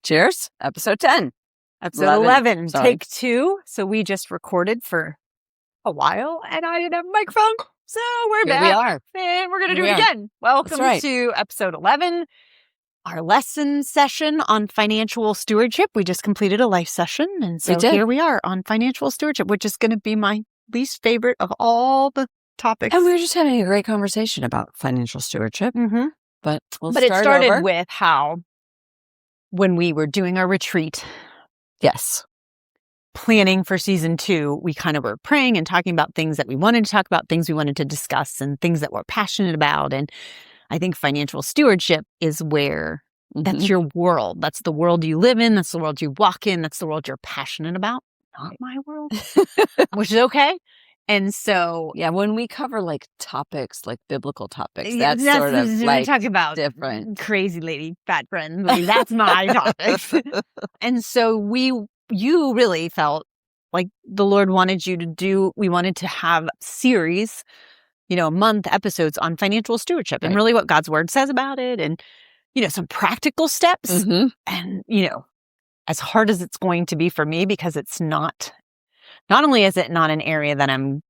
Cheers. Episode 10. Episode 11. Sorry. Take 2. So we just recorded for a while and I didn't have a microphone. So we're Here back. we are. And we're going to do Here it we are. again. Welcome right. to episode 11, our lesson session on financial stewardship. We just completed a life session. And so here we are on financial stewardship, which is going to be my least favorite of all the topics. And we were just having a great conversation about financial stewardship. Mm-hmm. But it started with how when we were doing our retreat, yes, planning for season 2, we kind of were praying and talking about things that we wanted to talk about, things we wanted to discuss, and things that we're passionate about. And I think financial stewardship is where that's your world. That's the world you live in. That's the world you walk in. That's the world you're passionate about. Not my world, which is okay. And so, yeah, when we cover like topics, like biblical topics, that's sort of like talk about different. Crazy lady, fat friend. Like, that's my topic. And so you really felt like the Lord wanted you to do. We wanted to have series, a month episodes on financial stewardship and really what God's word says about it, and some practical steps. Mm-hmm. And as hard as it's going to be for me, because it's not only is it not an area that I'm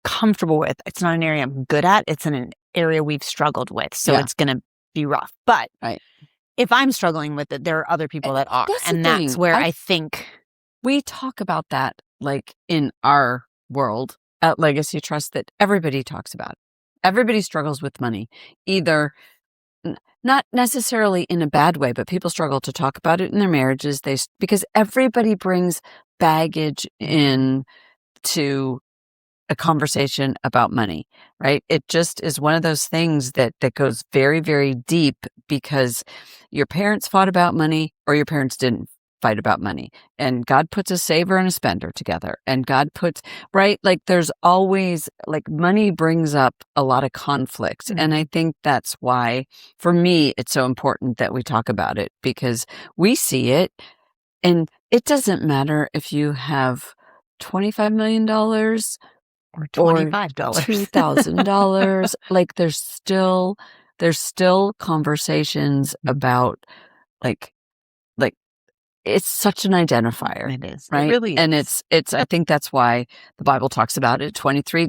comfortable with, it's not an area I'm good at, it's an area we've struggled with. So it's going to be rough. But if I'm struggling with it, there are other people that are. And that's where I think we talk about that, like in our world at Legacy Trust, that everybody talks about. Everybody struggles with money, either not necessarily in a bad way, but people struggle to talk about it in their marriages. Because everybody brings baggage in to a conversation about money, right? It just is one of those things that goes very, very deep, because your parents fought about money or your parents didn't fight about money. And God puts a saver and a spender together. And God puts, right? Like there's always, like, money brings up a lot of conflict. Mm-hmm. And I think that's why, for me, it's so important that we talk about it, because we see it. And it doesn't matter if you have $25 million or $25, $2,000. Like there's still conversations about like it's such an identifier. It is. Right? It really is. And it's I think that's why the Bible talks about it.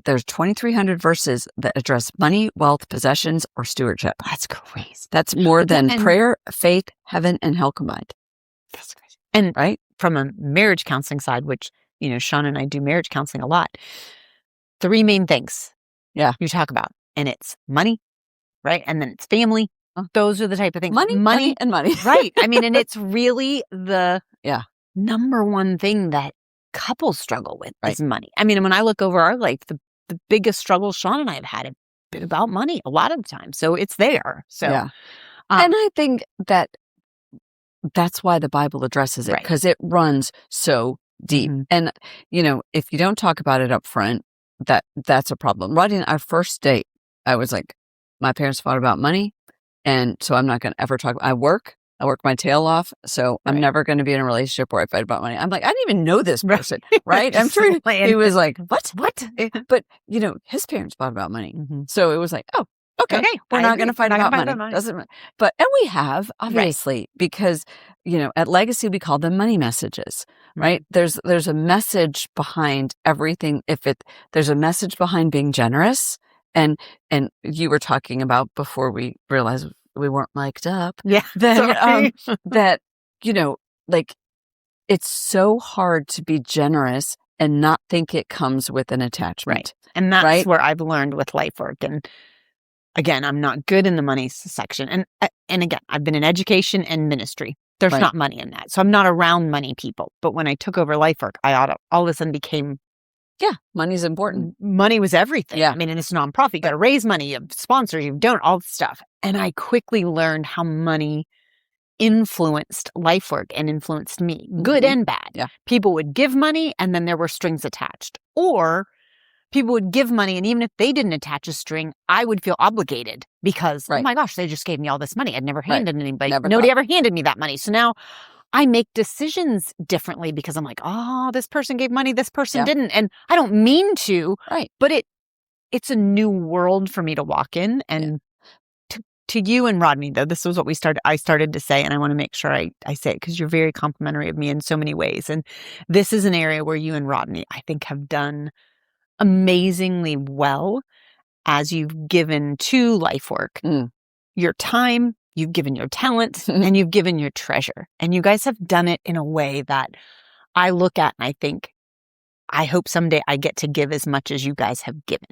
There's 2,300 verses that address money, wealth, possessions, or stewardship. That's crazy. That's more than prayer, faith, heaven, and hell combined. That's crazy. And right? From a marriage counseling side, which, Sean and I do marriage counseling a lot. 3 main things you talk about. And it's money, right? And then it's family. Those are the type of things. Money, and money. Right. I mean, and it's really the number one thing that couples struggle with is money. I mean, when I look over our life, the biggest struggles Sean and I have had have been about money a lot of the time. So it's there. So, and I think that's why the Bible addresses it, because it runs so deep. Mm-hmm. And, if you don't talk about it up front, that's a problem. Right in our first date, I was like, my parents fought about money. And so I'm not going to ever talk. I work my tail off. So I'm never going to be in a relationship where I fight about money. I'm like, I didn't even know this person. Right. I'm sure he was like, what? But his parents fought about money. Mm-hmm. So it was like, oh, okay. We're not going to fight about money. Doesn't matter. And we have, obviously, because, at Legacy, we call them money messages, right? Mm-hmm. There's a message behind everything. There's a message behind being generous. And you were talking about, before we realized we weren't mic'd up. Yeah. That, like, it's so hard to be generous and not think it comes with an attachment. Right. And that's where I've learned with life work. And again, I'm not good in the money section. And again, I've been in education and ministry. There's not money in that. So I'm not around money people. But when I took over life work, all of a sudden became, money's important. Money was everything. Yeah. I mean, and it's a nonprofit. You got to raise money, you sponsor, you don't, all this stuff. And I quickly learned how money influenced life work and influenced me, good and bad. Yeah. People would give money and then there were strings attached. Or people would give money and even if they didn't attach a string, I would feel obligated because, oh my gosh, they just gave me all this money. I'd never handed anybody. Nobody ever handed me that money. So now I make decisions differently because I'm like, oh, this person gave money, this person didn't. And I don't mean to, but it's a new world for me to walk in and to you and Rodney, though, this was what I started to say, and I want to make sure I say it because you're very complimentary of me in so many ways. And this is an area where you and Rodney, I think, have done amazingly well as you've given to life work your time, you've given your talent, and you've given your treasure. And you guys have done it in a way that I look at and I think, I hope someday I get to give as much as you guys have given.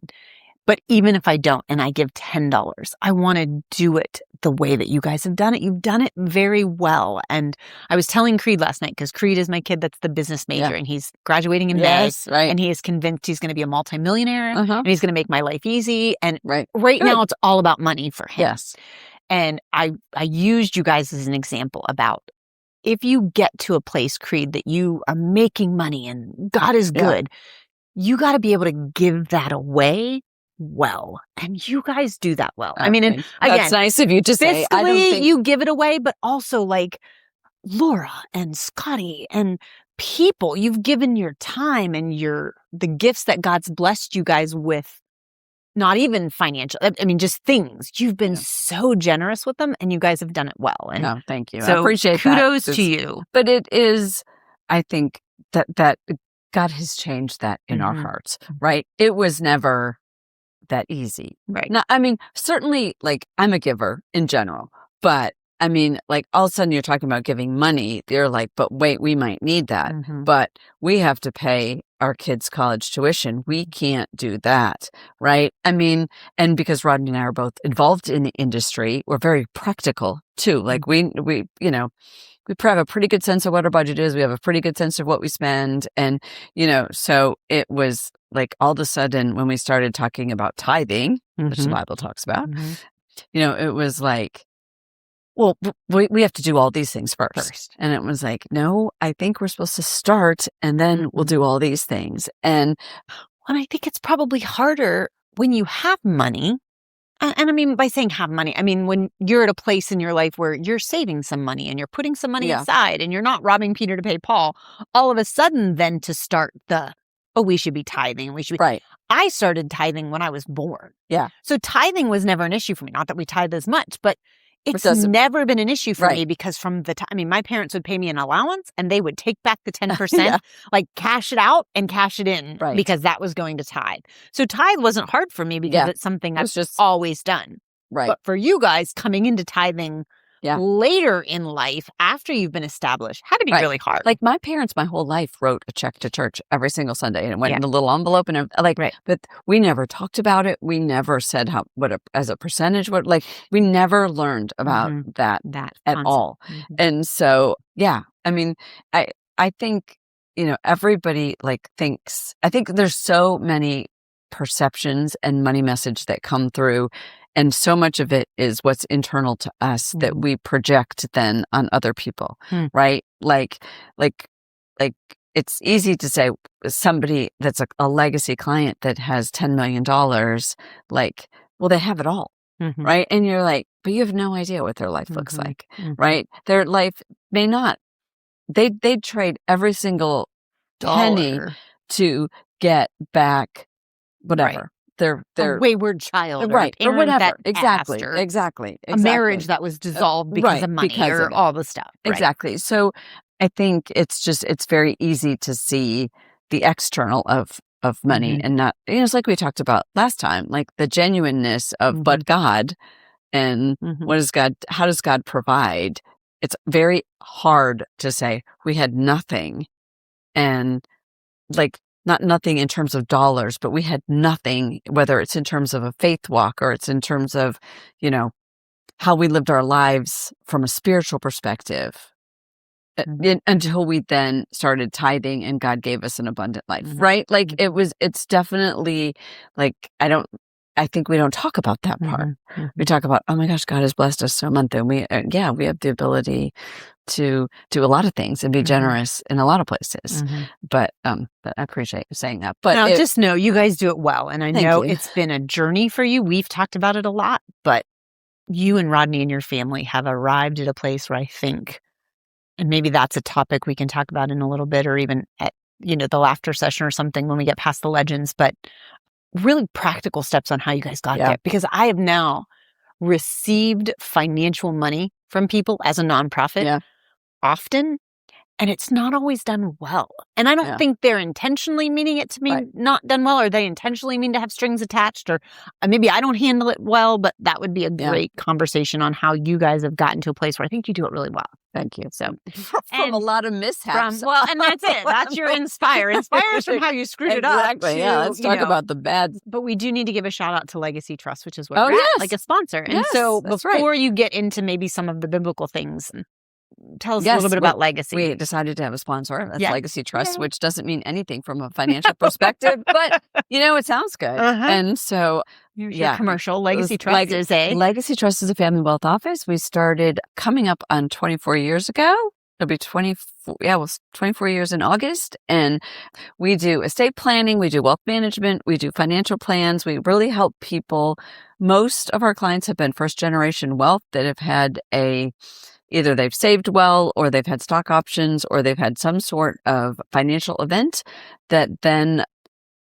But even if I don't and I give $10, I want to do it the way that you guys have done it. You've done it very well. And I was telling Creed last night, because Creed is my kid that's the business major, and he's graduating in May. Right. And he is convinced he's going to be a multimillionaire and he's going to make my life easy. And right Good. now it's all about money for him. Yes. And I used you guys as an example about if you get to a place, Creed, that you are making money and God is good, you got to be able to give that away well. And you guys do that well. I mean, and again, that's nice of you to say. I don't think you give it away, but also like Laura and Scotty and people, you've given your time and the gifts that God's blessed you guys with. Not even financial. I mean, just things. You've been so generous with them, and you guys have done it well. And no, thank you. So I appreciate kudos that. to you. But it is, I think that God has changed that in our hearts, right? It was never that easy. Right. Now, I mean, certainly, like, I'm a giver in general, but I mean, like, all of a sudden you're talking about giving money. You're like, but wait, we might need that. But we have to pay our kids' college tuition. We can't do that, right? I mean, and because Rodney and I are both involved in the industry, we're very practical too. Like we have a pretty good sense of what our budget is. We have a pretty good sense of what we spend. And, so it was like all of a sudden when we started talking about tithing, which the Bible talks about, it was like, well, we have to do all these things first. And it was like, no, I think we're supposed to start and then we'll do all these things. And I think it's probably harder when you have money. And I mean, by saying have money, I mean, when you're at a place in your life where you're saving some money and you're putting some money aside and you're not robbing Peter to pay Paul, all of a sudden then to start we should be tithing. And we should be. Right. I started tithing when I was born. Yeah. So tithing was never an issue for me. Not that we tithe as much, but it's never been an issue for me because from the time, I mean, my parents would pay me an allowance and they would take back the 10%, like cash it out and cash it in because that was going to tithe. So tithe wasn't hard for me because it's something I've just always done. Right. But for you guys coming into tithing later in life, after you've been established, had to be really hard. Like my parents, my whole life wrote a check to church every single Sunday, and it went in a little envelope, and but we never talked about it. We never said as a percentage. We never learned about that at all. And so, I mean, I think everybody thinks. I think there's so many perceptions and money message that come through. And so much of it is what's internal to us that we project then on other people, right? Like it's easy to say somebody that's a legacy client that has $10 million, well, they have it all, right? And you're like, but you have no idea what their life looks like, right? Their life may not. They'd trade every single penny to get back whatever. They're a wayward child, or whatever. Exactly. A marriage that was dissolved because of money or all the stuff. Exactly. So I think it's very easy to see the external of money and not, it's like we talked about last time, like the genuineness of but God and how does God provide? It's very hard to say we had nothing and not nothing in terms of dollars, but we had nothing, whether it's in terms of a faith walk or it's in terms of, how we lived our lives from a spiritual perspective until we then started tithing and God gave us an abundant life, right? It's definitely I think we don't talk about that part. We talk about, oh my gosh, God has blessed us so much. And we have the ability to do a lot of things and be generous in a lot of places. But I appreciate you saying that. But now, just know you guys do it well. And I know it's been a journey for you. We've talked about it a lot, but you and Rodney and your family have arrived at a place where I think, and maybe that's a topic we can talk about in a little bit, or even at, the laughter session or something when we get past the legends, but really practical steps on how you guys got there. Because I have now received financial money from people as a nonprofit often, and it's not always done well. And I don't think they're intentionally meaning it to be not done well, or they intentionally mean to have strings attached, or maybe I don't handle it well, but that would be a great conversation on how you guys have gotten to a place where I think you do it really well. Thank you. So from a lot of mishaps. And that's it. That's your inspire. Inspires from how you screwed it up. Exactly. Yeah. Let's talk about the bad. But we do need to give a shout out to Legacy Trust, which is what we're at, like a sponsor. And so before you get into maybe some of the biblical things, tell us a little bit about Legacy. We decided to have a sponsor. That's Legacy Trust, which doesn't mean anything from a financial perspective, but it sounds good. And so, here's your commercial. Legacy Trust Legacy Trust is a family wealth office. We started coming up on 24 years ago. It'll be 24 years in August. And we do estate planning. We do wealth management. We do financial plans. We really help people. Most of our clients have been first generation wealth that have had either they've saved well, or they've had stock options, or they've had some sort of financial event that then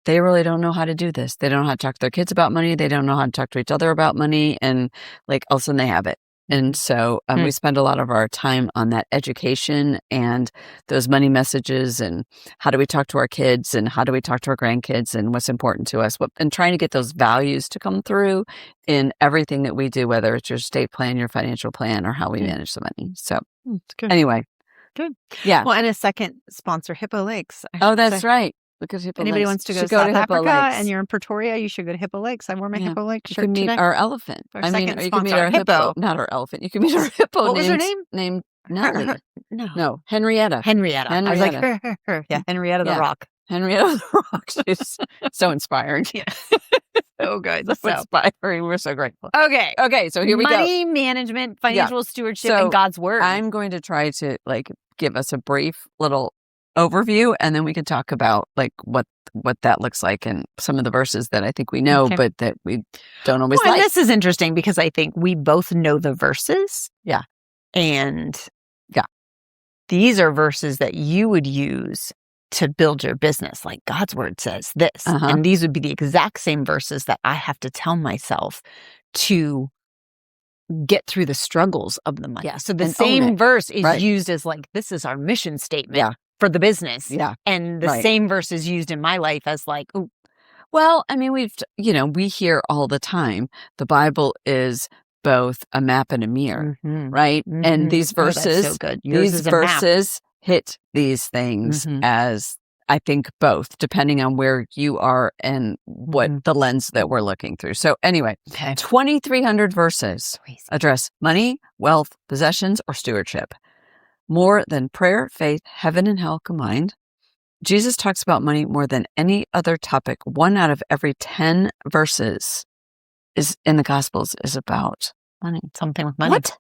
they really don't know how to do this. They don't know how to talk to their kids about money. They don't know how to talk to each other about money. And all of a sudden they have it. And so we spend a lot of our time on that education and those money messages, and how do we talk to our kids, and how do we talk to our grandkids, and what's important to us, and trying to get those values to come through in everything that we do, whether it's your estate plan, your financial plan, or how we manage the money. So anyway. Good. Yeah. Well, and a second sponsor, Hippo Lakes. That's right. Because anybody wants to go to South Africa and you're in Pretoria, you should go to Hippo Lakes. I wore my Hippo Lakes shirt today. You can meet our elephant. You can meet our hippo. Not our elephant. You can meet our hippo. What was her name? Named Nellie. No, Henrietta. I was like, her. Yeah, Henrietta the Rock. Henrietta the Rock. She's so inspiring. So good. So inspiring. We're so grateful. Okay. So here we go. Money management, financial stewardship, and God's word. I'm going to try to give us a brief little overview, and then we can talk about what that looks like, and some of the verses that I think we know, but that we don't always like. And this is interesting because I think we both know the verses. Yeah. And these are verses that you would use to build your business. Like God's word says this. And these would be the exact same verses that I have to tell myself to get through the struggles of the money. So the same verse is used as this is our mission statement for the business. And the same verse is used in my life as ooh. Well, I mean, we hear all the time, the Bible is both a map and a mirror, right? And these verses, that's so good. These verses hit these things as, I think, both, depending on where you are and what the lens that we're looking through. So anyway, 2,300 verses address money, wealth, possessions, or stewardship. More than prayer, faith, heaven, and hell combined. Jesus talks about money more than any other topic. 1 out of every 10 verses is in the Gospels is about money. Something with money. What?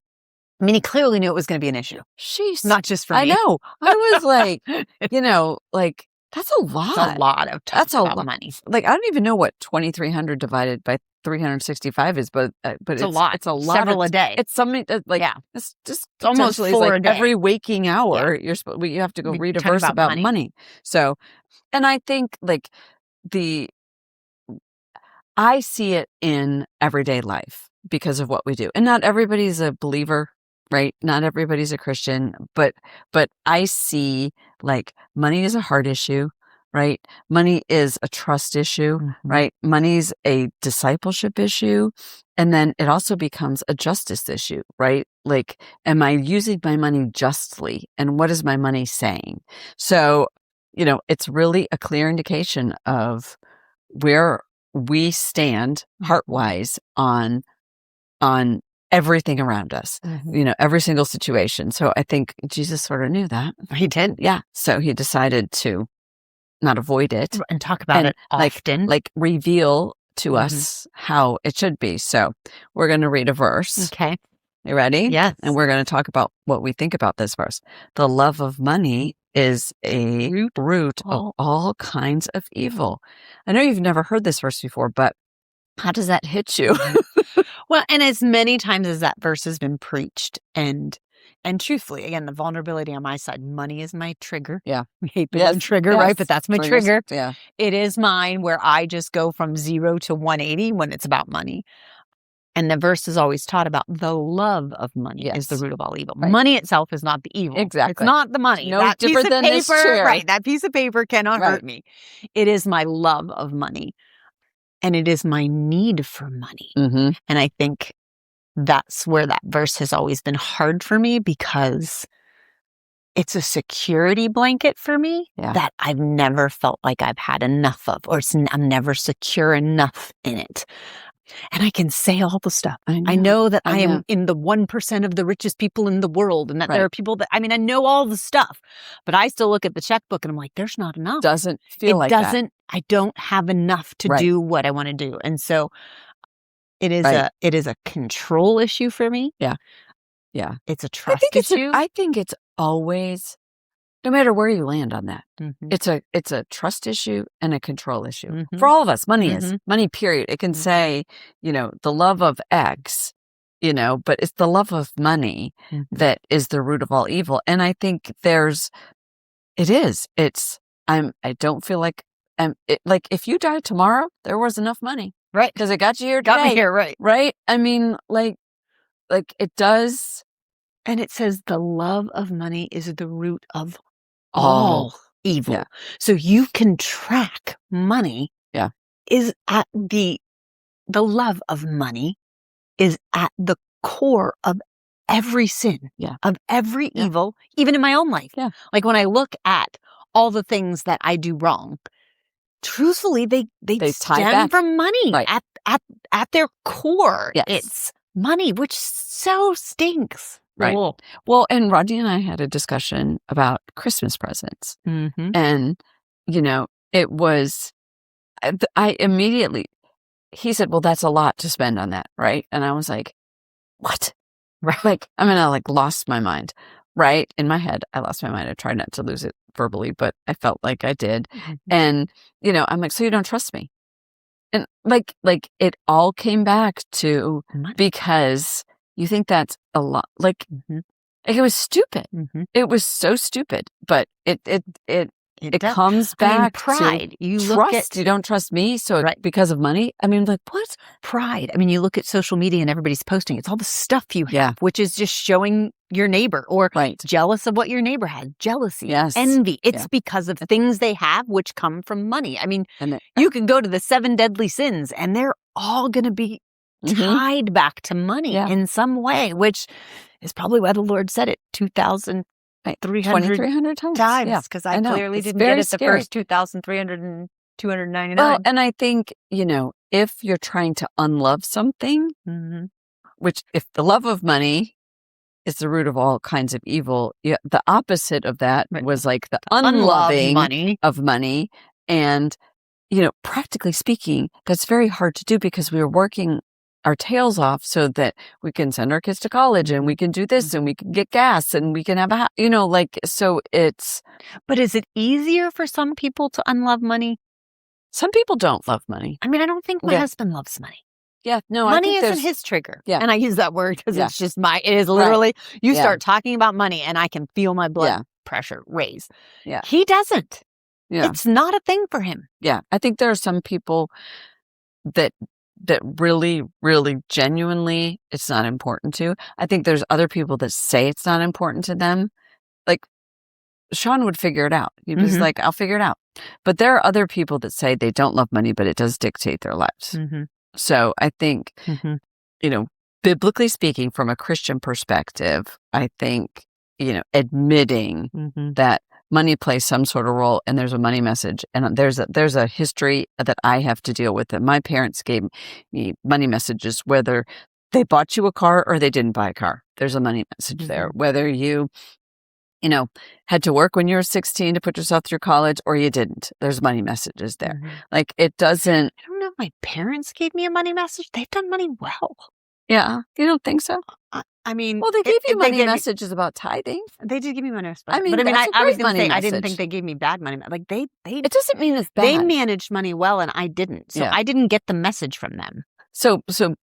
I mean, he clearly knew it was going to be an issue. Sheesh. Not just for me. I know. I was that's a lot. That's a lot of talk about money. I don't even know what 2,300 divided by 365 is, but it's a lot. It's a lot. Several a day. It's something it's just almost 4 a day. Every waking hour, you have to go read a verse about money. So, and I think I see it in everyday life because of what we do, and not everybody's a believer. Right? Not everybody's a Christian, but I see money is a heart issue, right? Money is a trust issue, right? Money's a discipleship issue. And then it also becomes a justice issue, right? Am I using my money justly? And what is my money saying? So, it's really a clear indication of where we stand heart-wise on everything around us, every single situation. So I think Jesus sort of knew that. He did. Yeah. So he decided to not avoid it. And talk about it often. Reveal to us how it should be. So we're going to read a verse. Okay. You ready? Yes. And we're going to talk about what we think about this verse. The love of money is a root of all kinds of evil. I know you've never heard this verse before, but how does that hit you? Well, and as many times as that verse has been preached, and truthfully, again, the vulnerability on my side, money is my trigger. Yeah. We hate the word trigger, right? But that's my trigger. Yeah. It is mine where I just go from 0 to 180 when it's about money. And the verse is always taught about the love of money is the Yes. root of all evil. Right. Money itself is not the evil. Exactly. It's not the money. No that piece different of than this paper, chair. right? That piece of paper cannot Right. hurt me. It is my love of money, and it is my need for money. Mm-hmm. And I think that's where that verse has always been hard for me, because it's a security blanket for me that I've never felt like I've had enough of, or I'm never secure enough in it. And I can say all the stuff. I know that I am in the 1% of the richest people in the world, and that there are people that, I know all the stuff, but I still look at the checkbook and I'm like, there's not enough. Doesn't feel like that. I don't have enough to do what I want to do. And so it is a control issue for me. Yeah. Yeah. It's a trust issue. I think it's always, no matter where you land on that, it's a trust issue and a control issue. For all of us, money is money, period. It can say, the love of X, but it's the love of money that is the root of all evil. And I think I don't feel like, like if you die tomorrow, there was enough money. Right. Because it got you here today. Got me here, right. Right? Like it does. And it says the love of money is the root of all evil. Yeah. So you can track money. Yeah. Is at the love of money is at the core of every sin. Yeah. Of every evil, even in my own life. Yeah. Like when I look at all the things that I do wrong, truthfully, they stem from money. Right. At their core. Yes. It's money, which so stinks. Right. Well, and Rodney and I had a discussion about Christmas presents. And, it was, I immediately, he said, well, that's a lot to spend on that. Right. And I was like, what? Right. Like, I lost my mind. Right. In my head, I lost my mind. I tried not to lose it verbally, but I felt like I did. And, I'm like, so you don't trust me? And like it all came back to money. Because you think that's a lot. Like it was stupid. It was so stupid. But it comes back pride. To you trust. You don't trust me, so because of money. What? Pride. You look at social media and everybody's posting. It's all the stuff you have, which is just showing your neighbor, or jealous of what your neighbor has. Jealousy, envy. It's because of things they have, which come from money. You can go to the 7 deadly sins, and they're all going to be tied back to money in some way, which is probably why the Lord said it 2,300 times, because I clearly didn't get it the first 2,299. Well, and I think, if you're trying to unlove something, which if the love of money is the root of all kinds of evil, the opposite of that was like the unloving of money. And, practically speaking, that's very hard to do, because we are working our tails off so that we can send our kids to college, and we can do this, and we can get gas, and we can have so it's. But is it easier for some people to unlove money? Some people don't love money. I don't think my husband loves money. Yeah, no, money isn't his trigger. Yeah. And I use that word because it's just it is literally, you start talking about money and I can feel my blood pressure raise. Yeah. He doesn't. Yeah. It's not a thing for him. Yeah. I think there are some people that really, really genuinely it's not important to. I think there's other people that say it's not important to them. Like Sean would figure it out. He was like, I'll figure it out. But there are other people that say they don't love money, but it does dictate their lives. So I think, biblically speaking, from a Christian perspective, I think, admitting that money plays some sort of role, and there's a money message, and there's a history that I have to deal with. That my parents gave me money messages, whether they bought you a car or they didn't buy a car. There's a money message there. Whether you had to work when you were 16 to put yourself through college or you didn't. There's money messages there. Like it doesn't. I don't know if my parents gave me a money message. They've done money well. Yeah. You don't think so? Well, they gave you money messages about tithing. They did give me money messages. I was going to say, I didn't think they gave me bad money. Like it doesn't mean it's bad. They managed money well and I didn't. So I didn't get the message from them.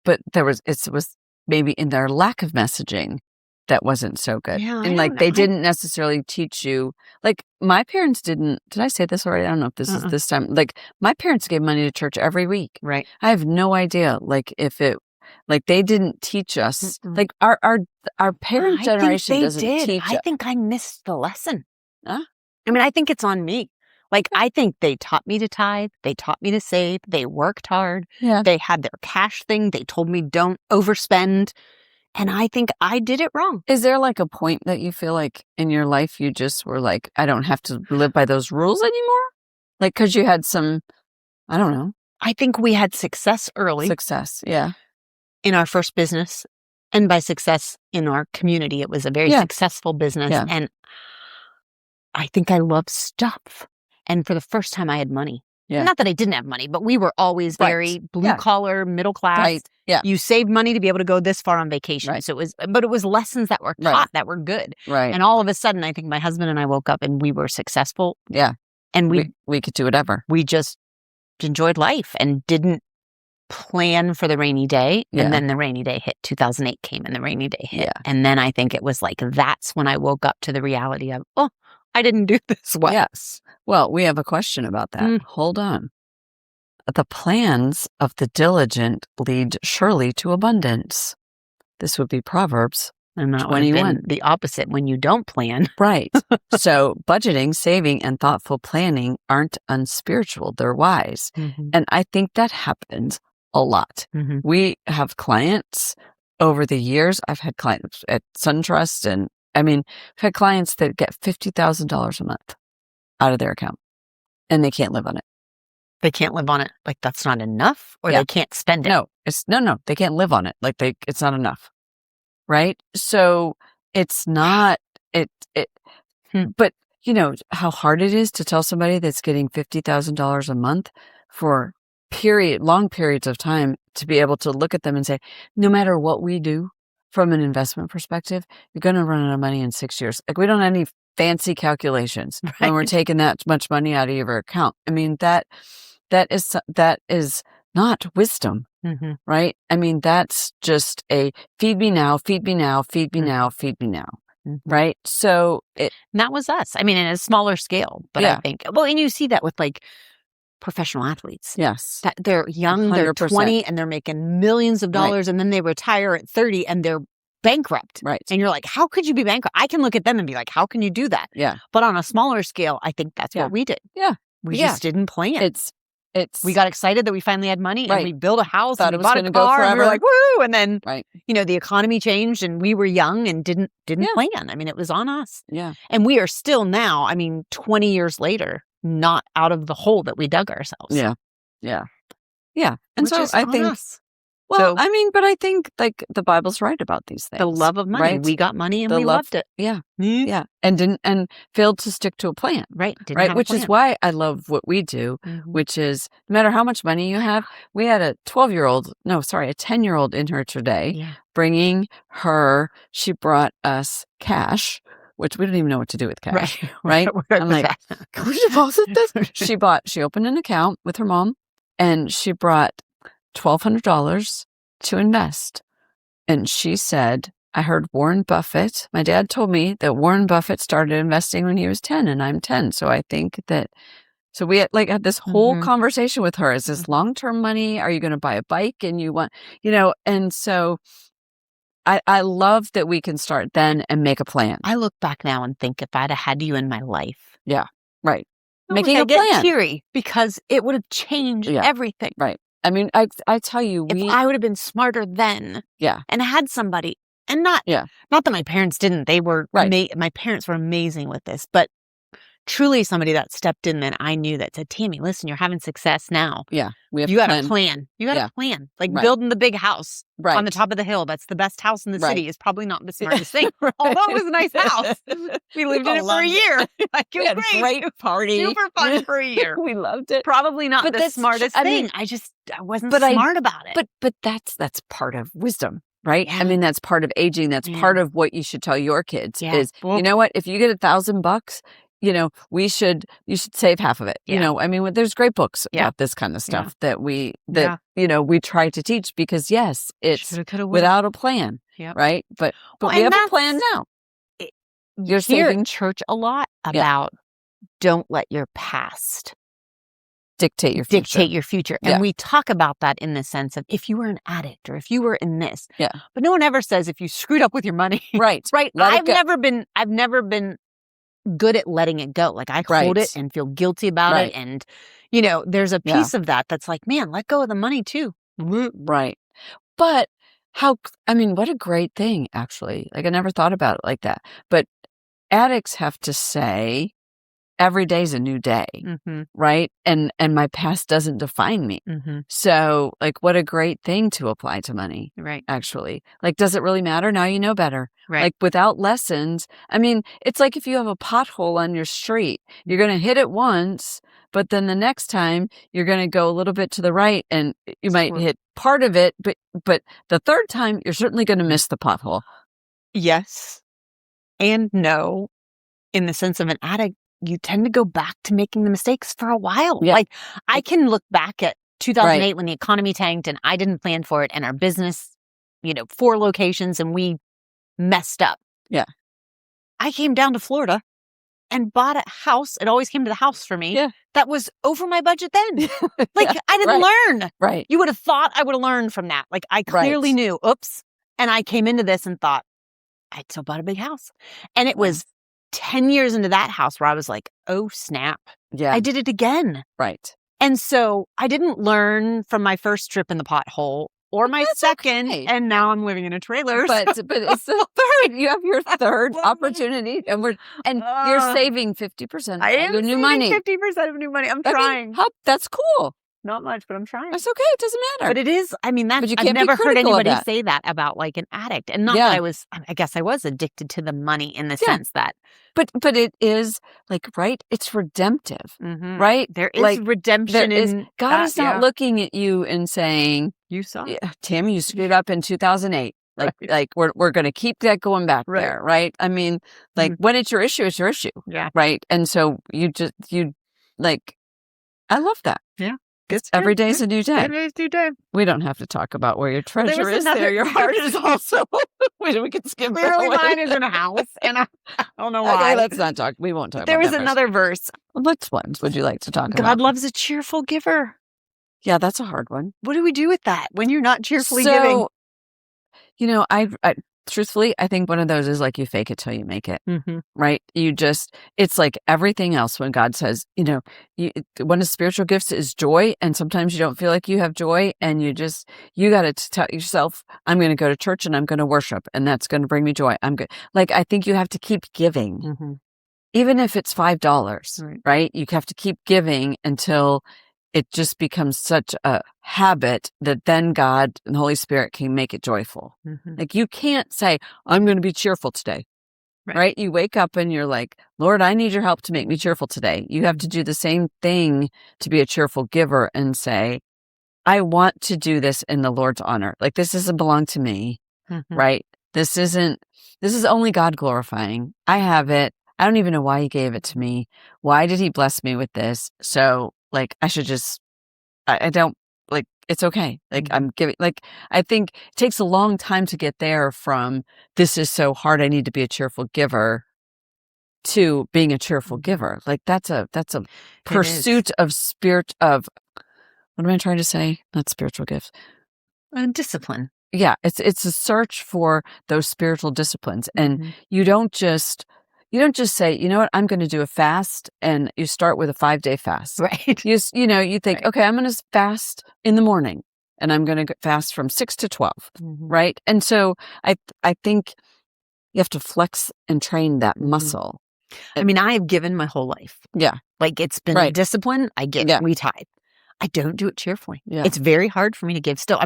But it was maybe in their lack of messaging that wasn't so good. Yeah, and they didn't necessarily teach you, like my parents didn't, did I say this already? I don't know if this is this time. Like my parents gave money to church every week. Right. I have no idea. Like if it, Like they didn't teach us. Mm-mm. Like our parent generation doesn't teach I us. think I missed the lesson. Huh? I mean, I think it's on me. Like, I think they taught me to tithe. They taught me to save. They worked hard. Yeah. They had their cash thing. They told me don't overspend. And I think I did it wrong. Is there like a point that you feel like in your life you just were like, I don't have to live by those rules anymore? Like, because you had some, I don't know. I think we had success early. Success. Yeah. In our first business. And by success in our community, it was a very successful business. Yeah. And I think I love stuff. And for the first time, I had money. Yeah. Not that I didn't have money, but we were always very blue collar, middle class. Right. Yeah. You saved money to be able to go this far on vacation. Right. So it was lessons that were taught that were good. Right. And all of a sudden, I think my husband and I woke up and we were successful. Yeah. And we could do whatever. We just enjoyed life and didn't plan for the rainy day. Yeah. And then the rainy day hit. 2008 came and the rainy day hit. Yeah. And then I think it was like, that's when I woke up to the reality of, oh, I didn't do this well. Yes. Well, we have a question about that. Hold on. The plans of the diligent lead surely to abundance. This would be Proverbs and that 21. The opposite when you don't plan. Right. So budgeting, saving, and thoughtful planning aren't unspiritual. They're wise. Mm-hmm. And I think that happens a lot. Mm-hmm. We have clients over the years. I've had clients at SunTrust, and I've had clients that get $50,000 a month out of their account, and they can't live on it. They can't live on it. Like that's not enough, or they can't spend it. No, no. They can't live on it. Like it's not enough. Right. So it's not it. But you know how hard it is to tell somebody that's getting $50,000 a month for long periods of time to be able to look at them and say, no matter what we do from an investment perspective, you're going to run out of money in 6 years. Like we don't have any fancy calculations when we're taking that much money out of your account. I mean, that is not wisdom, right? I mean, that's just a feed me now, feed me now, feed me now, feed me now, right? So that was us. I mean, in a smaller scale, but I think, well, and you see that with like professional athletes. Yes. That they're young, 100%. They're 20 and they're making millions of dollars and then they retire at 30 and they're bankrupt. Right. And you're like, how could you be bankrupt? I can look at them and be like, how can you do that? Yeah. But on a smaller scale, I think that's what we did. Yeah. We just didn't plan. It's we got excited that we finally had money and we built a house thought and it we was bought a go car forever. and we were like, woo! And then, the economy changed and we were young and didn't plan. I mean, it was on us. Yeah. And we are still now, 20 years later, not out of the hole that we dug ourselves. Yeah. Yeah. Yeah. And which so is I on think, us. well, but I think like the Bible's right about these things. The love of money. Right? We got money and we loved it. Yeah. Yeah. And failed to stick to a plan. Right. Which is why I love what we do, which is no matter how much money you have, we had a 10-year-old in here today bringing she brought us cash, which we don't even know what to do with cash. Right. I'm like, can we deposit this? She opened an account with her mom and she brought $1,200 to invest. And she said, I heard Warren Buffett. My dad told me that Warren Buffett started investing when he was 10 and I'm 10. So I think that, so we had this whole conversation with her. Is this long-term money? Are you going to buy a bike and you want, and so I love that we can start then and make a plan. I look back now and think if I'd have had you in my life. Yeah. Right. Making a plan. Get teary because it would have changed everything. Right. I tell you, if I would have been smarter then, and had somebody, and not that my parents didn't. They were my parents were amazing with this, but truly somebody that stepped in that I knew that said, Tammy, listen, you're having success now. Yeah, you got a plan. You got a plan. Like building the big house on the top of the hill. That's the best house in the city. Is probably not the smartest thing. Although it was a nice house. We lived in it for a year. Like it was great party. Super fun for a year. We loved it. Probably not the smartest thing. I wasn't smart about it. But that's part of wisdom. Right. Yeah. That's part of aging. That's part of what you should tell your kids is, you know what, if you get $1,000, you should save half of it. There's great books about this kind of stuff that we try to teach because it's without a plan. Right. But we have a plan now. You're hearing church a lot about don't let your past dictate your future. dictate your future. Yeah. And we talk about that in the sense of if you were an addict or if you were in this. Yeah. But no one ever says if you screwed up with your money. Right. Right. Let it I've go. never been good at letting it go. Like I hold Right. it and feel guilty about Right. it. And, you know, there's a Yeah. piece of that that's like, man, let go of the money too. Right. But what a great thing, actually. Like, I never thought about it like that. But addicts have to say, every day's a new day, Mm-hmm. right? And my past doesn't define me. Mm-hmm. So, like, what a great thing to apply to money, Right. actually. Like, does it really matter? Now you know better. Right. Like, without lessons, it's like if you have a pothole on your street, you're going to hit it once, but then the next time you're going to go a little bit to the right and you might hit part of it, but the third time you're certainly going to miss the pothole. Yes and no, in the sense of an addict, you tend to go back to making the mistakes for a while. Yeah. Like I can look back at 2008 when the economy tanked and I didn't plan for it and our business, 4 locations and we messed up. Yeah. I came down to Florida and bought a house. It always came to the house for me. Yeah. That was over my budget then. Like Yeah, I didn't learn. Right. You would have thought I would have learned from that. Like I clearly knew, oops. And I came into this and thought, I still bought a big house. And it was 10 years into that house where I was like, oh, snap. Yeah. I did it again. Right. And so I didn't learn from my first trip in the pothole or my second. Okay. And now I'm living in a trailer. But it's the third. You have your third opportunity, and you're saving 50% I am of your new money. 50% of new money. I'm trying. That's cool. Not much, but I'm trying. That's okay. It doesn't matter. But it is, But you I've can't be never heard critical of anybody that. say that about like an addict. And not that I guess I was addicted to the money in the sense that. But it is like, right? It's redemptive, Mhm. right? There is Like, redemption in God that, is not looking at you and saying, you saw it. yeah, Tammy, you screwed up in 2008. Like we're going to keep that going back there, right? When it's your issue, it's your issue. Yeah. Right. And so I love that. Yeah. Every day's a new day. Every day's a new day. We don't have to talk about where your treasure was is. There, your heart is also. We can skip that Clearly one. mine is in a house, and I don't know why. Okay, let's not talk. We won't talk. There about was that another verse. Which ones would you like to talk about? God loves a cheerful giver. Yeah, that's a hard one. What do we do with that when you're not cheerfully giving? I truthfully, I think one of those is like you fake it till you make it, Mm-hmm. right? It's like everything else when God says, one of the spiritual gifts is joy. And sometimes you don't feel like you have joy and you got to tell yourself, I'm going to go to church and I'm going to worship and that's going to bring me joy. I'm good. Like, I think you have to keep giving, Mm-hmm. even if it's $5, right? You have to keep giving until it just becomes such a habit that then God and the Holy Spirit can make it joyful. Mm-hmm. Like you can't say, I'm going to be cheerful today, right? You wake up and you're like, Lord, I need your help to make me cheerful today. You have to do the same thing to be a cheerful giver and say, I want to do this in the Lord's honor. Like this doesn't belong to me, right? This is only God glorifying. I have it. I don't even know why he gave it to me. Why did he bless me with this? So like, I should just, I don't, like, it's okay. Like, I'm giving, like, I think it takes a long time to get there from this is so hard, I need to be a cheerful giver to being a cheerful giver. Like, that's a pursuit of what am I trying to say? Not spiritual gifts. Discipline. Yeah. It's a search for those spiritual disciplines. And you don't just say, you know what, I'm going to do a fast, and you start with a 5-day fast. Right. You think, okay, I'm going to fast in the morning, and I'm going to fast from 6 to 12, right? And so I think you have to flex and train that muscle. I have given my whole life. Yeah. Like it's been a discipline. I give, we tithe. I don't do it cheerfully. Yeah. It's very hard for me to give still.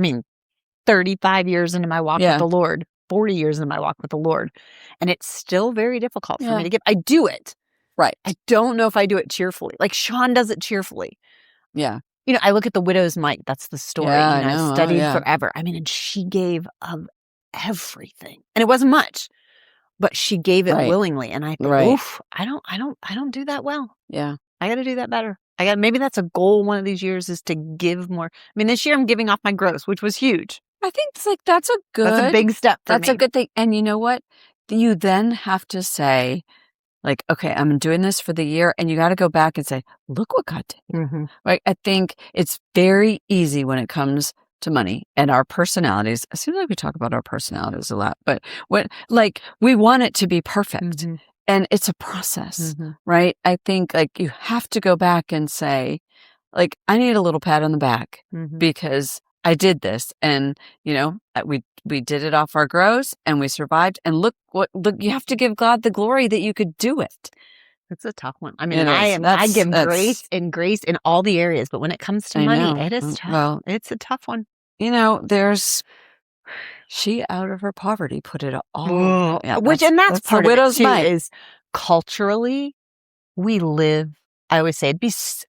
35 years into my walk with the Lord. 40 years in my walk with the Lord. And it's still very difficult for me to give. I do it. Right. I don't know if I do it cheerfully. Like Sean does it cheerfully. Yeah. I look at the widow's mite. That's the story. I studied forever. And she gave of everything. And it wasn't much, but she gave it willingly. And I thought, oof, I don't do that well. Yeah. I got to do that better. Maybe that's a goal one of these years is to give more. This year I'm giving off my gross, which was huge. I think that's a big step for me. That's a good thing. And you know what? You then have to say, like, okay, I'm doing this for the year, and you got to go back and say, look what God did. Mm-hmm. Right? I think it's very easy when it comes to money and our personalities. It seems like we talk about our personalities a lot, but we want it to be perfect. Mm-hmm. And it's a process, Mm-hmm. right? I think like you have to go back and say, like, I need a little pat on the back Mm-hmm. because I did this, and we did it off our gross, and we survived. And look, you have to give God the glory that you could do it. It's a tough one. I mean, It I is. give grace in all the areas, but when it comes to I money, know. it is tough. Well, It's a tough one. She out of her poverty put it all. Ugh. Yeah, and that's part the of it widow's too, mite. is culturally, we live, I always say this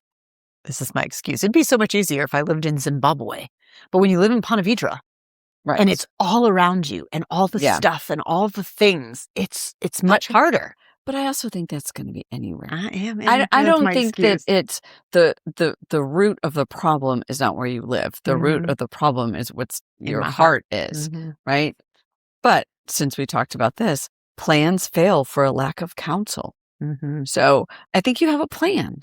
is my excuse. It'd be so much easier if I lived in Zimbabwe. But when you live in Ponte Vedra, Right. and it's all around you and all the Yeah. stuff and all the things, it's much harder. But I also think that's going to be anywhere. I don't think that it's the root of the problem is not where you live. The root of the problem is what's your heart is, right? But since we talked about this, plans fail for a lack of counsel. So I think you have a plan,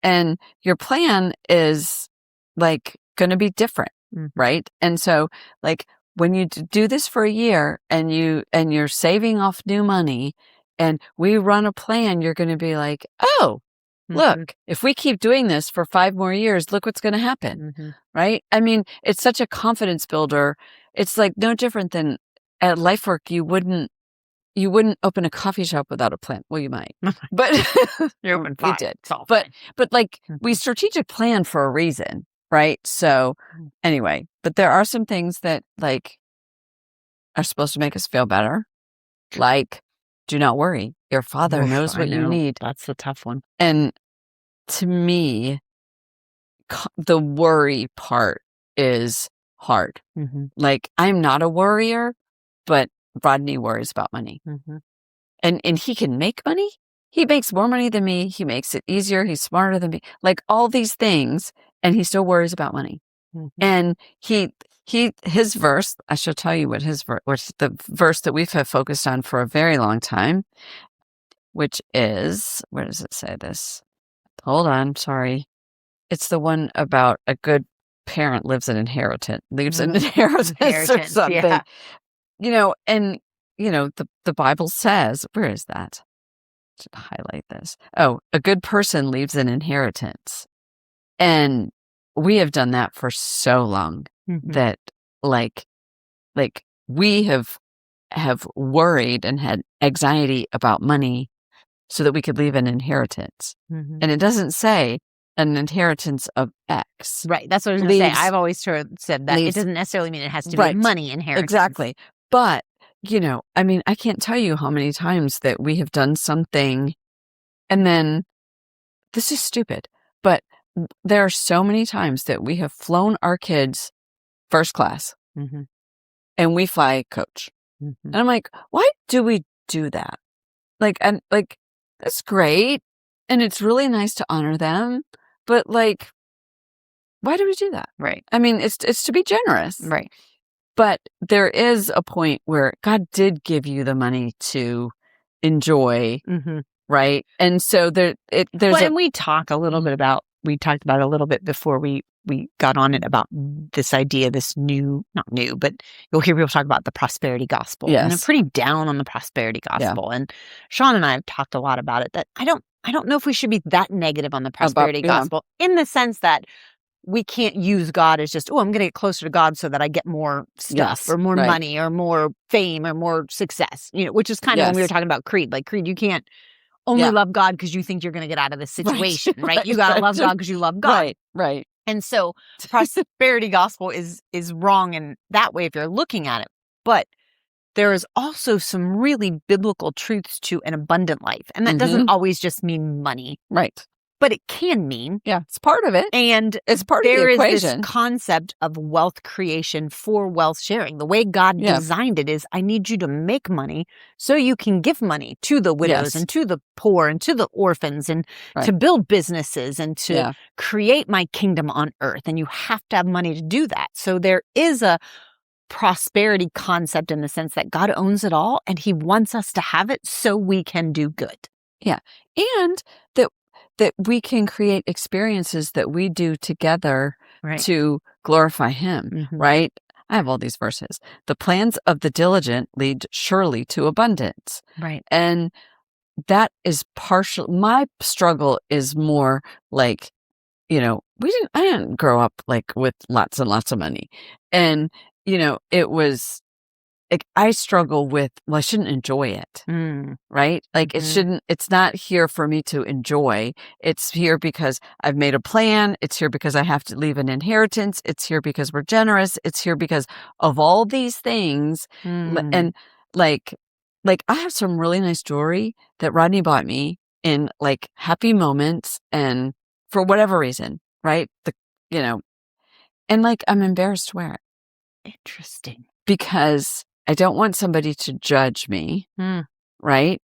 and your plan is like going to be different, right? And so like when you do this for a year and you're saving off new money, and we run a plan, you're going to be like, oh, look, if we keep doing this for 5 more years, look what's going to happen, right? I mean, it's such a confidence builder. It's like no different than at LifeWork. You wouldn't open a coffee shop without a plan. Well, you might, but you did. But like we strategic plan for a reason, right? So anyway, but there are some things that like are supposed to make us feel better, like, do not worry. Your Father knows what you need. That's a tough one. And to me, the worry part is hard. Like, I'm not a worrier, but Rodney worries about money. And he can make money. He makes more money than me. He makes it easier. He's smarter than me. Like all these things, and he still worries about money. And his verse, I shall tell you what the verse that we've had focused on for a very long time, which is, where does it say this? Hold on, sorry. It's the one about a good parent leaves an inheritance or something. Yeah. And the Bible says, where is that? I should highlight this. Oh, a good person leaves an inheritance. And we have done that for so long that like we have worried and had anxiety about money so that we could leave an inheritance. And it doesn't say an inheritance of X. Right. That's what I was going to say. I've always said that it doesn't necessarily mean it has to be a money inheritance. Exactly. But, I mean, I can't tell you how many times that we have done something and then this is stupid, but there are so many times that we have flown our kids first class and we fly coach. And I'm like, why do we do that? That's great. And it's really nice to honor them. But like, why do we do that? Right. I mean, it's to be generous. Right. But there is a point where God did give you the money to enjoy. Right. And so and we talked about it a little bit before we got on it about this idea, not new, but you'll hear people talk about the prosperity gospel. Yes. And they're pretty down on the prosperity gospel. Yeah. And Sean and I have talked a lot about it, that I don't know if we should be that negative on the prosperity gospel in the sense that we can't use God as just, I'm going to get closer to God so that I get more stuff or more money or more fame or more success, which is kind of when we were talking about Creed. Like Creed, you can't only love God because you think you're going to get out of this situation, right? You got to love God because you love God. Right. And so prosperity gospel is wrong in that way if you're looking at it. But there is also some really biblical truths to an abundant life. And that doesn't always just mean money. Right. But it can mean. Yeah, it's part of it. And it's part of the equation. There is this concept of wealth creation for wealth sharing. The way God designed it is, I need you to make money so you can give money to the widows and to the poor and to the orphans and to build businesses and to create my kingdom on earth. And you have to have money to do that. So there is a prosperity concept in the sense that God owns it all and he wants us to have it so we can do good. Yeah. And that we can create experiences that we do together Right. to glorify him, Mhm. right? I have all these verses. The plans of the diligent lead surely to abundance. Right. And that is partial. My struggle is more like, I didn't grow up like with lots and lots of money. And, it was like, I struggle with, well, I shouldn't enjoy it. Mm. Right? Like it's not here for me to enjoy. It's here because I've made a plan. It's here because I have to leave an inheritance. It's here because we're generous. It's here because of all these things. And like I have some really nice jewelry that Rodney bought me in like happy moments and for whatever reason, right? And like I'm embarrassed to wear it. Interesting. Because I don't want somebody to judge me, right?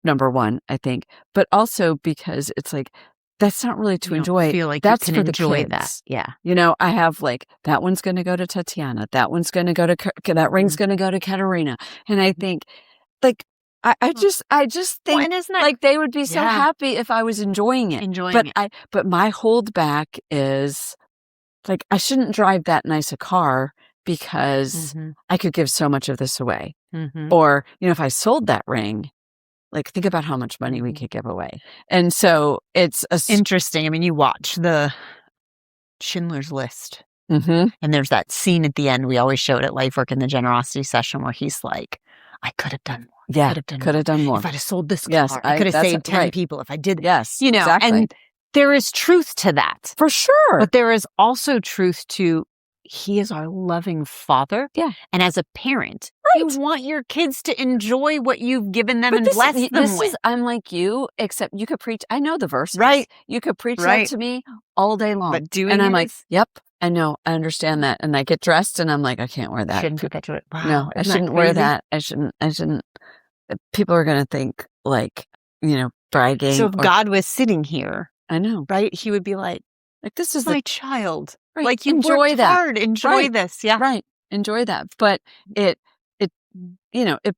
Number one, I think, but also because it's like, that's not really to You don't enjoy. feel like That's you for can the enjoy kids. that. Yeah. I have like, that one's going to go to Tatiana. That one's going to go to, that ring's going to go to Katerina. And I think like, I just think and isn't that, like they would be so happy if I was enjoying it. But my holdback is like, I shouldn't drive that nice a car because I could give so much of this away. Or, if I sold that ring, like, think about how much money we could give away. And so it's interesting. I mean, you watch the Schindler's List, and there's that scene at the end we always showed at Life Work in the generosity session where he's like, I could have done more. Yeah, could have done more. If I'd have sold this car, Yes, I could have saved 10 right. people if I did that. Yes, exactly. And there is truth to that. For sure. But there is also truth to he is our loving father. Yeah. And as a parent, you want your kids to enjoy what you've given them and bless them with. I'm like you, except you could preach. I know the verses. Right. You could preach that to me all day long. But doing and I'm like, yep, I know. I understand that. And I get dressed and I'm like, I can't wear that. Shouldn't perpetuate. Wow. No, I shouldn't wear that. I shouldn't. People are going to think like, bragging. So if God was sitting here, I know, right? He would be like, this is my child. Right. Like, you enjoy worked that. hard. Enjoy this. Yeah. Right. Enjoy that. But it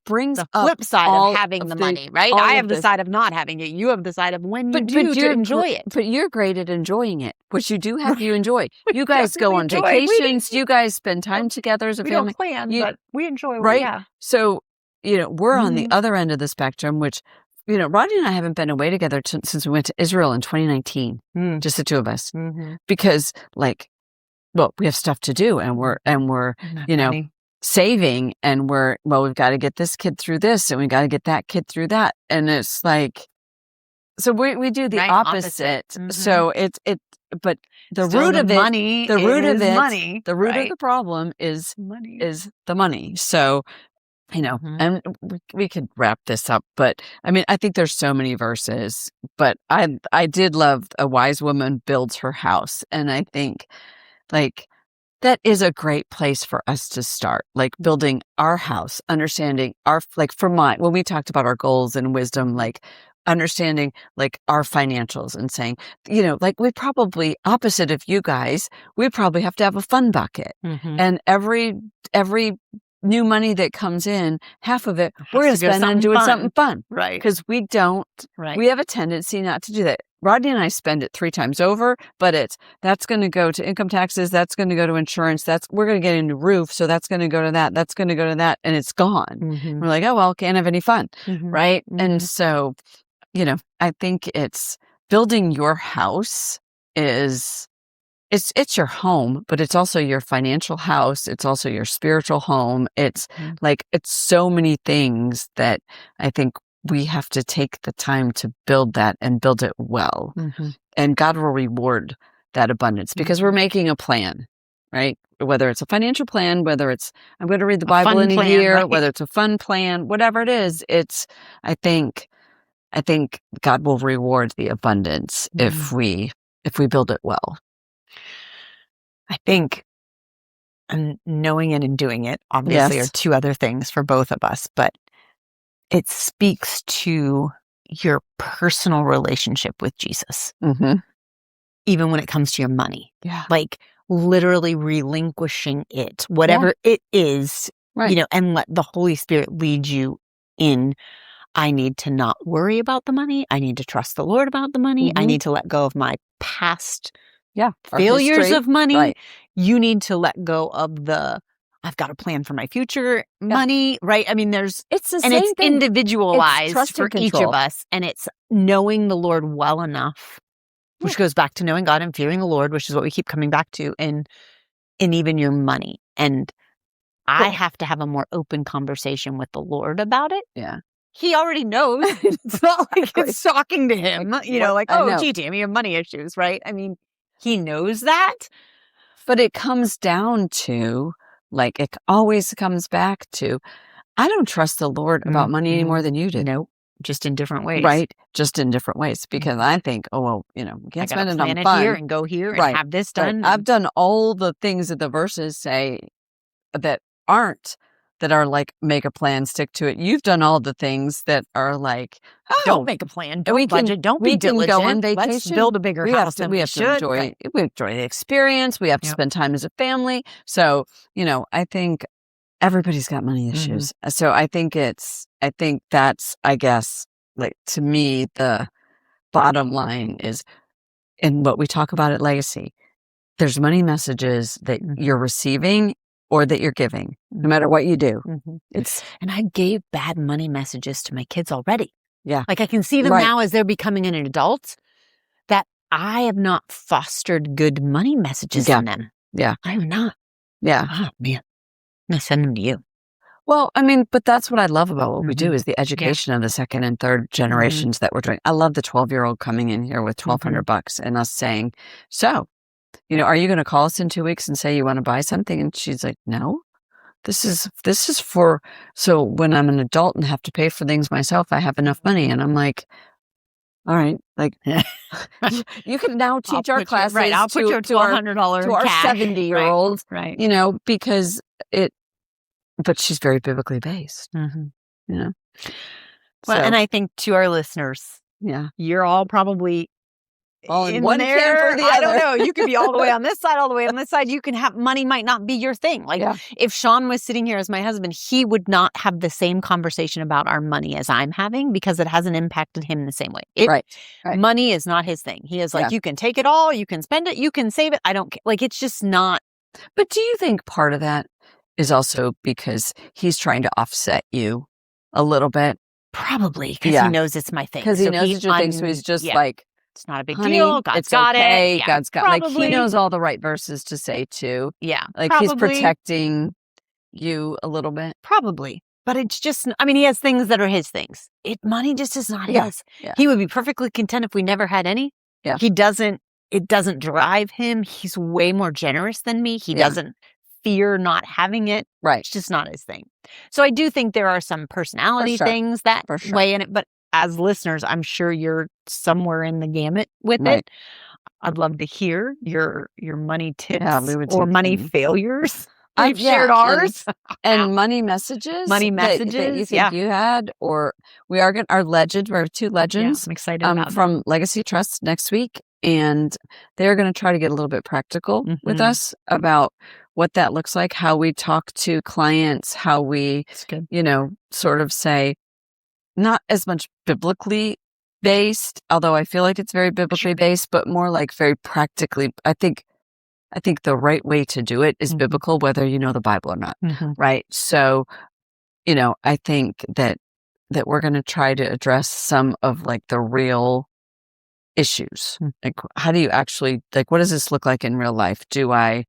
brings the flip side of having the money, right? I have the this. side of not having it. You have the side of when you do to enjoy it. But you're great at enjoying it, which you do have you enjoy. You guys go on vacations. You guys spend time together as a family. We don't plan, but we enjoy it. Right? Yeah. So, we're on the other end of the spectrum, which, Rodney and I haven't been away together since we went to Israel in 2019, just the two of us, because we have stuff to do and we're saving and we've got to get this kid through this and we got to get that kid through that. And it's like, so we do the opposite. So but the root of money, the root of the problem is the money. So, and we could wrap this up, but I mean, I think there's so many verses, but I did love a wise woman builds her house. And I think that is a great place for us to start, like building our house, understanding when we talked about our goals and wisdom, like understanding like our financials and saying, we probably opposite of you guys, we probably have to have a fun bucket. And every new money that comes in, half of it we're going to spend on doing something fun. Right. Because we have a tendency not to do that. Rodney and I spend it 3 times over, but that's going to go to income taxes. That's going to go to insurance. We're going to get a new roof. So that's going to go to that. That's going to go to that. And it's gone. We're like, oh, well, can't have any fun. Right. And so, I think it's building your house it's your home, but it's also your financial house. It's also your spiritual home. It's it's so many things that I think we have to take the time to build that and build it well. And God will reward that abundance because we're making a plan, right? Whether it's a financial plan, whether it's, I'm going to read the Bible in a year, whether it's a fun plan, whatever it is, I think God will reward the abundance if we build it well. I think knowing it and doing it obviously are two other things for both of us, but it speaks to your personal relationship with Jesus, even when it comes to your money. Yeah. Like literally relinquishing it, whatever it is, and let the Holy Spirit lead you in I need to not worry about the money. I need to trust the Lord about the money. I need to let go of my past our failures history. of money. Right. You need to let go of the I've got a plan for my future money, right? I mean, It's the and same it's thing. individualized It's trust for and each control. of us. And it's knowing the Lord well enough, which goes back to knowing God and fearing the Lord, which is what we keep coming back to in even your money. And I have to have a more open conversation with the Lord about it. Yeah. He already knows. It's not like it's shocking to him, gee, Tammy, you have money issues, right? I mean, he knows that. But it comes down to, like, it always comes back to, I don't trust the Lord about money any more than you do. No, just in different ways. Right. Just in different ways. Because I think, we can't spend it on fun. Here and go here and have this done. I've done all the things that the verses say that are like, make a plan, stick to it. You've done all the things that are like, don't make a plan, don't budget, don't be diligent. Go on vacation. Let's build a bigger house than we should. We enjoy the experience. We have to spend time as a family. So, I think everybody's got money issues. So I think that's, I guess, like, to me, the bottom line is, and what we talk about at Legacy, there's money messages that you're receiving or that you're giving, no matter what you do. And I gave bad money messages to my kids already. Yeah. Like, I can see them now as they're becoming an adult, that I have not fostered good money messages in them. Yeah. I have not. Yeah. Oh, man. I'm going to send them to you. Well, I mean, but that's what I love about what we do, is the education of the second and third generations that we're doing. I love the 12-year-old coming in here with $1,200 and us saying, so, are you going to call us in 2 weeks and say you want to buy something? And she's like, no, this is for, so when I'm an adult and have to pay for things myself, I have enough money. And I'm like, all right, like, you can now teach our classes. I'll put your $1,200 to our 70-year-olds, right. Because but she's very biblically based, Well, and I think to our listeners, you're all probably all in one camp or the other. I don't know. You could be all the way on this side, all the way on this side. You can have money might not be your thing. Like, if Sean was sitting here as my husband, he would not have the same conversation about our money as I'm having, because it hasn't impacted him the same way. Right. Money is not his thing. He is like, you can take it all, you can spend it, you can save it. I don't care. Like, it's just not. But do you think part of that is also because he's trying to offset you a little bit? Probably, because he knows it's my thing. Because he knows it's your thing, so he's just like, it's not a big deal. God's got it. God's got, like, he knows all the right verses to say too. Yeah. Like, he's protecting you a little bit. Probably. But it's just, I mean, he has things that are his things. Money just is not his. Yeah. He would be perfectly content if we never had any. Yeah. It doesn't drive him. He's way more generous than me. He doesn't fear not having it. Right. It's just not his thing. So I do think there are some personality things that weigh in it. But as listeners, I'm sure you're somewhere in the gamut with it. I'd love to hear your money tips or money failures. I've shared ours. And money messages. That you think you had, or we are our legend. We have 2 legends. I'm excited about from Legacy Trust next week. And they're going to try to get a little bit practical with us about what that looks like, how we talk to clients, how we, sort of say, not as much biblically based, although I feel like it's very biblically based, but more like very practically. I think the right way to do it is biblical, whether you know the Bible or not, right? So, I think that we're going to try to address some of, like, the real issues. Like, how do you actually, like, what does this look like in real life? Do I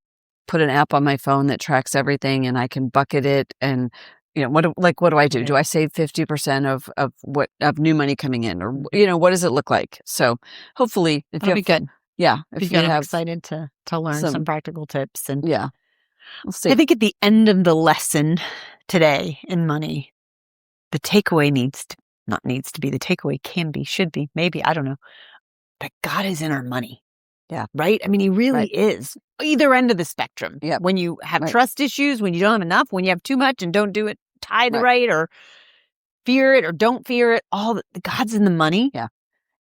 put an app on my phone that tracks everything and I can bucket it? And, what do I do? Do I save 50% of new money coming in? Or, what does it look like? So hopefully, if that'll be good. Yeah. If you I'm have excited to learn some practical tips. And we'll see. I think at the end of the lesson today in money, the takeaway should be, maybe, I don't know, that God is in our money. Yeah. Right? I mean, he really is. Either end of the spectrum. Yeah. When you have trust issues, when you don't have enough, when you have too much and don't do it, tithe right, or fear it or don't fear it, God's in the money. Yeah.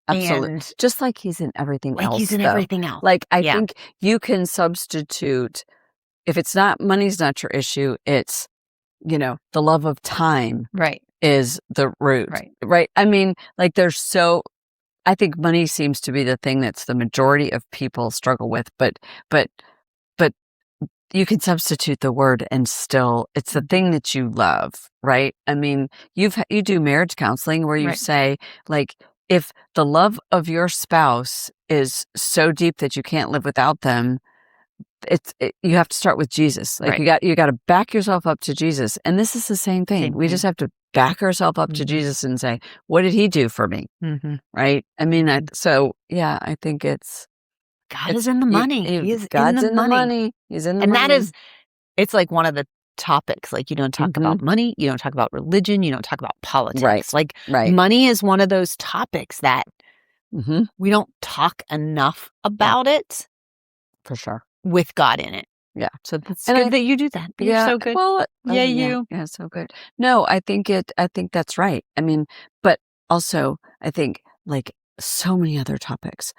Absolutely. And just like he's in everything else. He's in everything else. Like, I think you can substitute, if it's not, money's not your issue, it's, the love of time. Right. is the root, right? I mean, like I think money seems to be the thing that's the majority of people struggle with, but you can substitute the word and still, it's the thing that you love, right? I mean, you do marriage counseling where you say, like, if the love of your spouse is so deep that you can't live without them, you have to start with Jesus. Like you got to back yourself up to Jesus. And this is the same thing. We just have to back ourselves up to Jesus and say, what did he do for me? Right? I mean, I think God is in the money. He is God's in the money. He's in the and money. that is, it's like one of the topics. Like, you don't talk about money. You don't talk about religion. You don't talk about politics. Like, money is one of those topics that we don't talk enough about it. For sure. With God in it. Yeah. So that's good that you do that. You're so good. Well, you. Yeah, so good. No, I think that's right. I mean, but also I think, like so many other topics,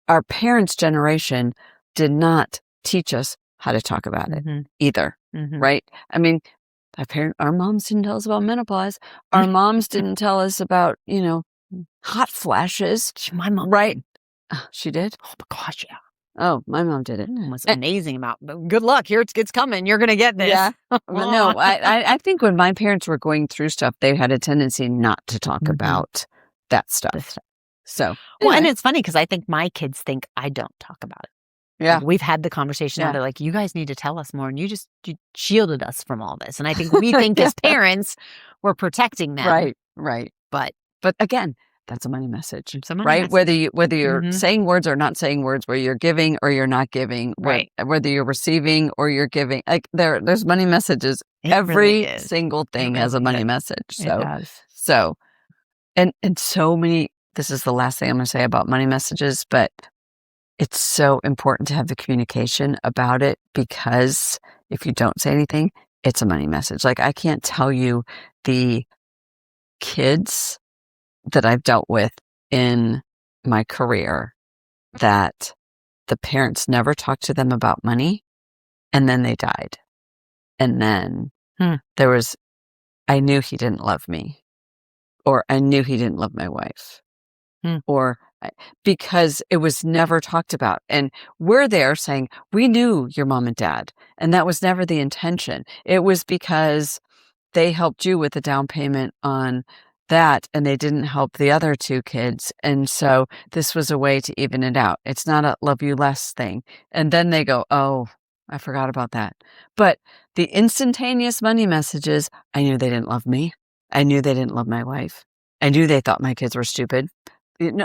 our parents' generation did not teach us how to talk about it either. Right? I mean, our moms didn't tell us about menopause. Our moms didn't tell us about, hot flashes. My mom. Right. She did? Oh my gosh, yeah. Oh, my mom did it. It was amazing about, good luck. Here it's coming. You're going to get this. Yeah. Well, no, I think when my parents were going through stuff, they had a tendency not to talk about that stuff. So, anyway. Well, and it's funny because I think my kids think I don't talk about it. Yeah. Like, we've had the conversation where they're like, you guys need to tell us more. And you shielded us from all this. And I think we think as parents, we're protecting them. Right. But again, that's a money message, it's a money right? message. Whether you're saying words or not saying words, whether you're giving or you're not giving, whether you're receiving or you're giving, like there's money messages. Every single thing has a money message. So, it does. So, and so many. This is the last thing I'm going to say about money messages, but it's so important to have the communication about it, because if you don't say anything, it's a money message. Like, I can't tell you the kids that I've dealt with in my career that the parents never talked to them about money, and then they died. And then I knew he didn't love me, or I knew he didn't love my wife, or because it was never talked about. And we're there saying, we knew your mom and dad, and that was never the intention. It was because they helped you with the down payment on that, and they didn't help the other two kids. And so this was a way to even it out. It's not a love you less thing. And then they go, oh, I forgot about that. But the instantaneous money messages, I knew they didn't love me. I knew they didn't love my wife. I knew they thought my kids were stupid.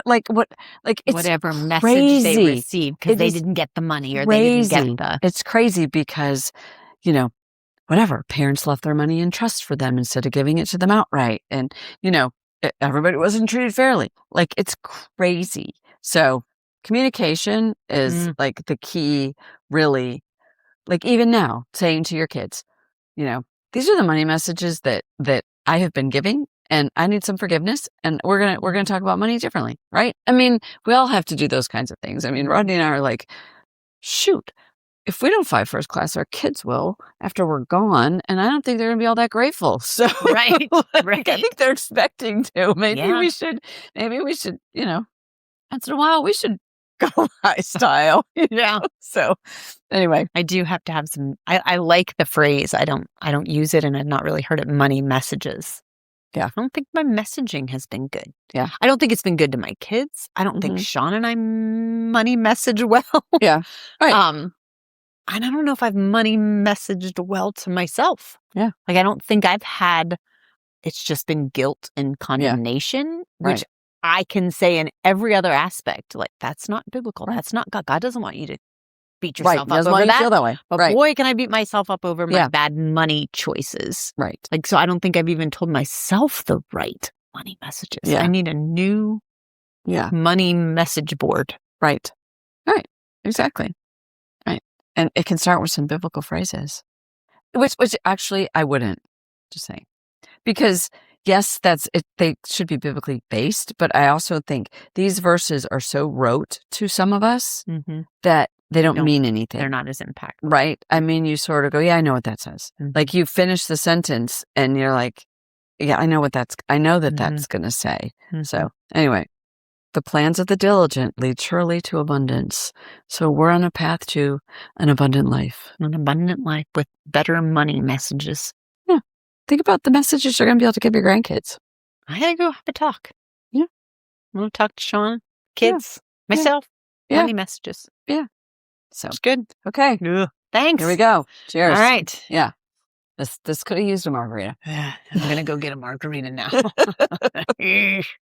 Like what? Like, it's whatever message crazy. they received because they didn't get the money, or they didn't get the. It's crazy because, whatever, parents left their money in trust for them instead of giving it to them outright, and everybody wasn't treated fairly. Like, it's crazy. So communication is like the key, really. Like, even now, saying to your kids, these are the money messages that I have been giving, and I need some forgiveness, and we're gonna talk about money differently, right? I mean, we all have to do those kinds of things. I mean, Rodney and I are like, shoot, if we don't fly first class, our kids will after we're gone, and I don't think they're gonna be all that grateful. So right. I think they're expecting to. Maybe we should, once in a while we should go high style. So anyway, I do have to have some. I like the phrase. I don't use it, and I've not really heard it. Money messages. Yeah. I don't think my messaging has been good. Yeah. I don't think it's been good to my kids. I don't think Sean and I money message well. Yeah. Right. And I don't know if I've money messaged well to myself. Yeah. Like, I don't think I've had, it's just been guilt and condemnation, which I can say in every other aspect. Like, that's not biblical. Right. That's not God. God doesn't want you to beat yourself up over that. Feel that way. But boy, can I beat myself up over my bad money choices. Right. Like, so I don't think I've even told myself the right money messages. Yeah. I need a new money message board. Right. Right. Exactly. Right. And it can start with some biblical phrases, which actually I wouldn't, just saying, because yes, that's it. They should be biblically based, but I also think these verses are so rote to some of us that they don't mean anything. They're not as impactful. Right. I mean, you sort of go, yeah, I know what that says. Like, you finish the sentence and you're like, Yeah, I know that Mhm. that's gonna say. Mhm. So, anyway, the plans of the diligent lead surely to abundance. So we're on a path to an abundant life. An abundant life with better money messages. Yeah. Think about the messages you're gonna be able to give your grandkids. I gotta go have a talk. Yeah. I'm gonna talk to Sean, Yeah. kids, myself, Yeah. money messages. Yeah. So, It's good. okay, Ugh. Thanks. here we go. All Cheers. right. Yeah. This could have used a margarita. I'm gonna go get a margarita now.